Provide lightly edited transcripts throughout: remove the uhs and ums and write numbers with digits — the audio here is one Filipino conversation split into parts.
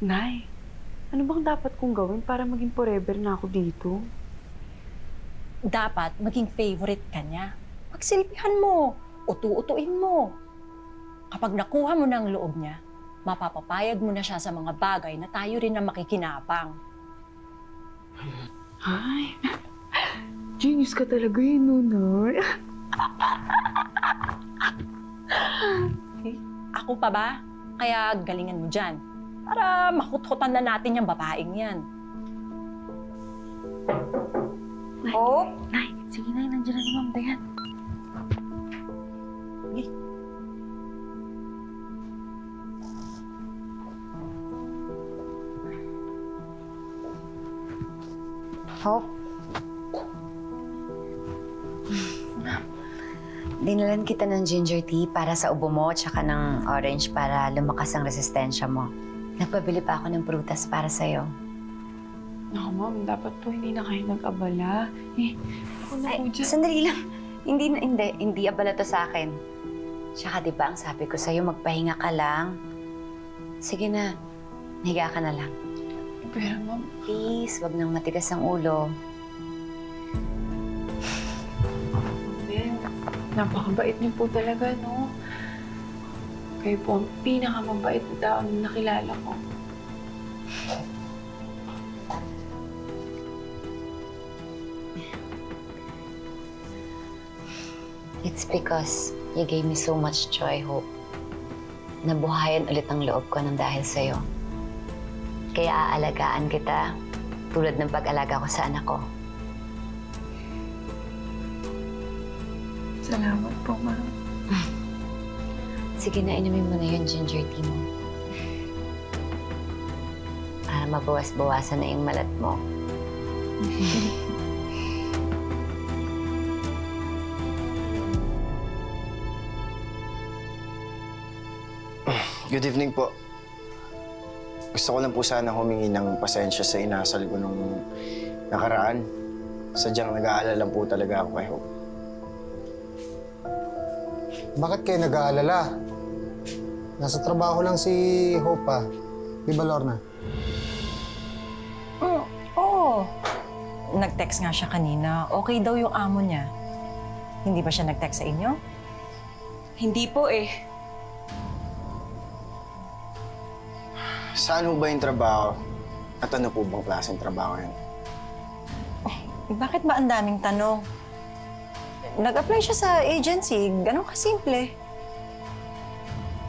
Nay, ano bang dapat kong gawin para maging forever na ako dito? Dapat maging favorite ka niya. Pagsilbihan mo, utu-utuin mo. Kapag nakuha mo ng loob niya, mapapapayag mo na siya sa mga bagay na tayo rin ang makikinabang. Ay, genius ka talaga yun, Nunay. Ako pa ba? Kaya galingan mo dyan. Para makuthutan na natin yung babaeng yan. Nay, Oh? Nay, sige Nay, nandiyan na si Ma'am Dayan. Okay. Hope? Dinalan kita ng ginger tea para sa ubo mo tsaka ng orange para lumakas ang resistensya mo. Nagpabili pa ako ng prutas para sa'yo. Naku, Ma'am, dapat po hindi na kayo nag-abala. Ako na po dyan. Sandali lang. Hindi abala to sa akin. Tsaka di ba ang sabi ko sa'yo, magpahinga ka lang. Sige na, higa ka na lang. Pero, Ma'am, Please, wag nang matigas ang ulo. Ben, napakabait niyo po talaga, no? Kayo po ang pinakamabait na tao na nakilala ko. It's because you gave me so much joy, Hope. Nabuhayan ulit ang loob ko ng dahil sa'yo. Kaya aalagaan kita tulad ng pag-alaga ko sa anak ko. Salamat po, Ma'am. Sige na, inumin mo na yung ginger tea mo. Para mabawas-bawasan na yung malat mo. Good evening po. Gusto ko lang po sana humingi ng pasensya sa inasal ko nung nakaraan. Sadyang nag-aalala lang po talaga ako kay Hope. Bakit kayo nag-aalala? Nasa trabaho lang si Hope pa. Di ba, Lorna? Oo. Nag-text nga siya kanina. Okay daw yung amo niya. Hindi ba siya nag-text sa inyo? Hindi po eh. Saan ho ba yung trabaho? At ano po bang klaseng trabaho yan? Bakit ba ang daming tanong? Nag-apply siya sa agency. Ganon kasimple.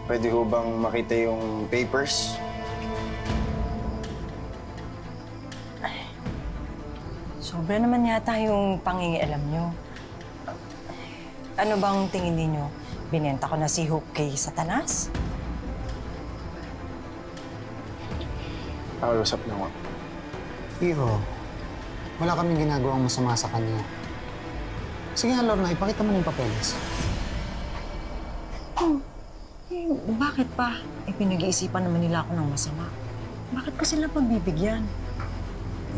Pwede ho bang makita yung papers? Sobra naman yata yung pangingialam niyo. Ano bang tingin niyo? Binenta ko na si Hope kay Satanas? Pakiusap na ko. Iho, wala kaming ginagawang masama sa kanya. Sige nga, Lorna, ipakita mo na yung papeles. Bakit pa? Pinag-iisipan naman nila ako ng masama. Bakit ko sila pagbibigyan?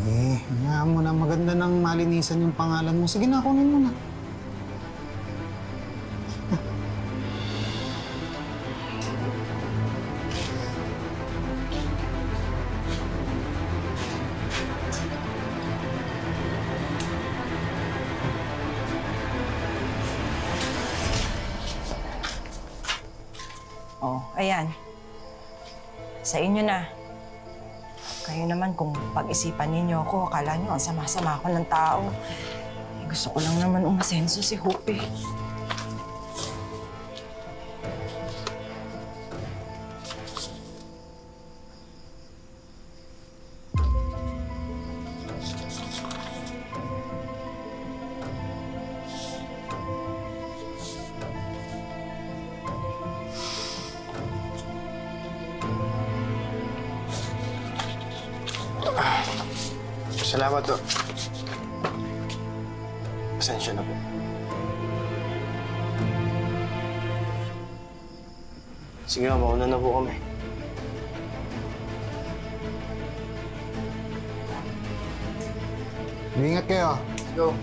Hayaan mo na, maganda ng malinisan yung pangalan mo. Sige na, kunin mo na. Oh, ayan. Sa inyo na. Kayo naman, kung pag-isipan ninyo ako, akala nyo ang sama-sama ako ng tao. Gusto ko lang naman umasenso si Hope eh. Salamat po. Pasensya na po. Sige, mauna na po kami. Ingat kayo. Go.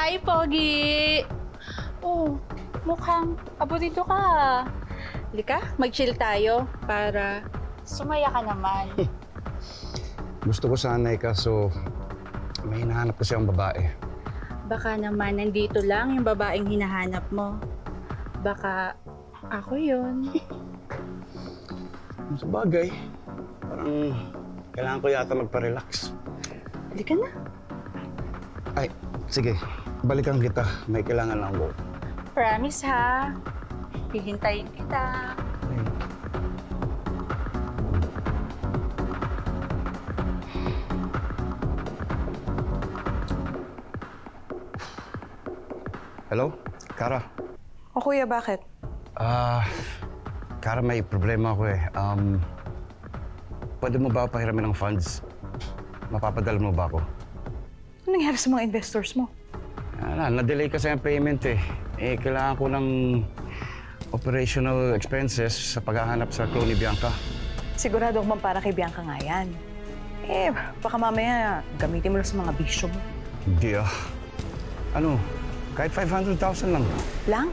Hi, Pogi! Oh, mukhang abotito ka. Halika, mag-chill tayo para sumaya ka naman. Gusto ko sana kaso may hinahanap kasi ang babae. Baka naman nandito lang yung babaeng hinahanap mo. Baka ako yun. Sa bagay, parang kailangan ko yata magpa-relax. Halika na. Ay, sige. Balikan kita. May kailangan lang ako. Promise ha. Hihintayin kita. Hello? Kara? O kuya, bakit? Kara, may problema ako eh. Pwede mo ba pahiramin ng funds? Mapapadala mo ba ako? Ano nangyari sa mga investors mo? Na-delay kasi ang payment eh. Kailangan ko ng operational expenses sa paghahanap sa clone ni Bianca. Sigurado akong para kay Bianca nga yan. Baka mamaya gamitin mo lang sa mga bisyo mo. Hindi ah. Ano? Kahit 500,000 lang. Lang?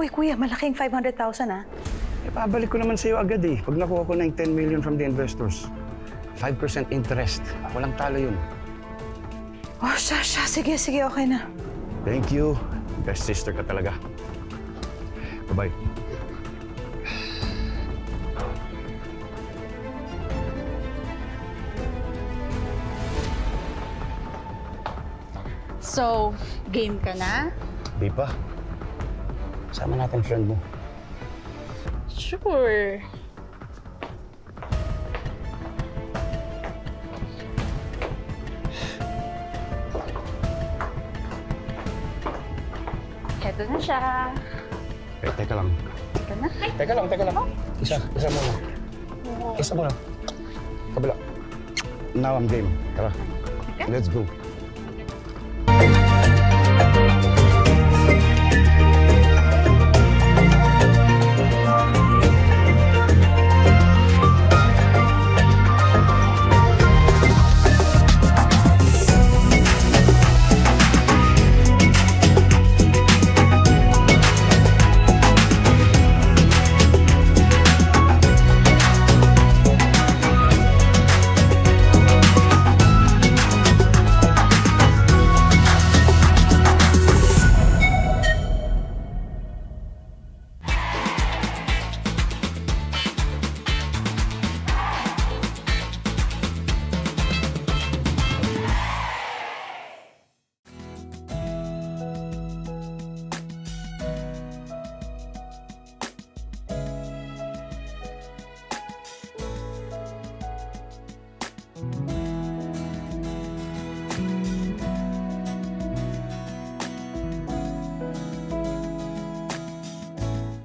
Uy, kuya, malaking 500,000 ah. Pabalik ko naman sa'yo agad eh. Pag nakuha ko ng 10 million from the investors. 5% interest. Walang talo yun. Oh, siya. Sige, okay na. Thank you. Best sister ka talaga. Bye-bye. So, game ka na? Di pa. Sama natin friend mo. Sure. Heto na siya. Teka lang. Teka na. Ay, Teka lang. Isa muna. Isa muna. Kabila. Now I'm game. Tara. Okay. Let's go.